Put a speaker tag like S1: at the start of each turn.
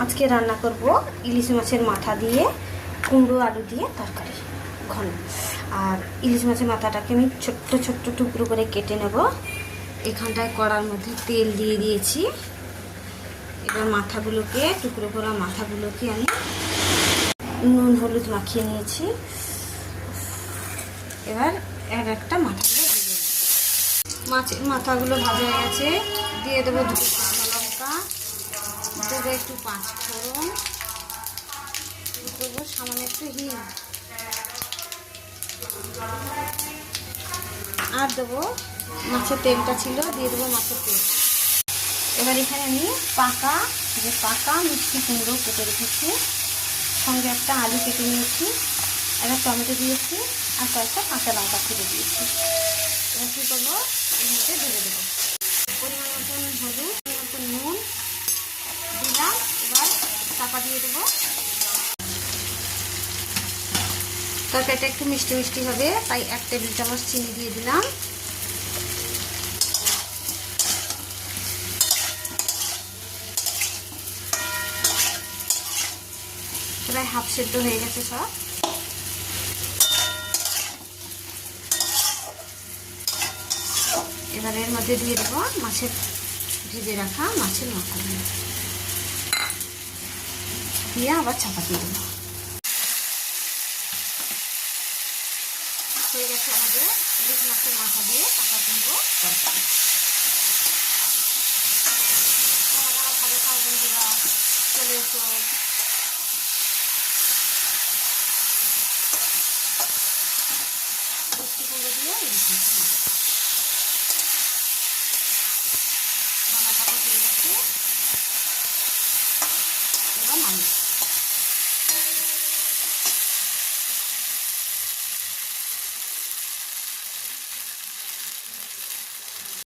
S1: আজকে রান্না করব ইলিশ মাছের মাথা দিয়ে কুমড়ো আলু দিয়ে তরকারি ঘন। আর ইলিশ মাছের মাথাটাকে আমি ছোট্ট ছোট্ট টুকরো করে কেটে নেব। এখানটায় কড়ার মধ্যে তেল দিয়ে দিয়েছি। এবার মাথাগুলোকে টুকরো করা মাথাগুলোকে আমি নুন হলুদ মাখিয়ে নিয়েছি। এবার একটা মাথাগুলো দিয়ে দেবো। মাছের মাথাগুলো ভাজা হয়ে গেছে, দিয়ে দেবো দুটো শুকনো লঙ্কা, দেবো একটু পাঁচ ফোড়ন, দেবো সামান্য একটু হিং, আর দেবো মাছের তেলটা ছিল, দিয়ে দেবো মাছের তেল। এবার এখানে আমি পাকা মিষ্টি কুমড়ো কেটে রেখেছি, সঙ্গে একটা আলু কেটে নিয়েছি, একটা টমেটো দিয়েছি, আর কয়েকটা কাঁচা লঙ্কা কেটে দিয়েছি। এবার কী করবো, এর মধ্যে ঢেলে দেবো। পরিমাণ মতন হলুদ, পরিমাণ মতন নুন দিলাম। এবার চাপা দিয়ে দেবো। তরকারিটা একটু মিষ্টি মিষ্টি হবে, তাই 1 টেবিল চামচ চিনি দিয়ে দিলাম। প্রায় হাফ সেদ্ধ হয়ে গেছে সব। এবার এর মধ্যে দিয়ে দেবো ভেজে রাখা মাছের মাথাগুলো দিয়ে আবার চাপা দিয়ে দেবো। হয়ে গেছে আমাদের ইলিশ মাছের মাথা দিয়ে পাকা কুমড়ো তরকারি। ভালো খাও বন্ধুরা, চলে এসো।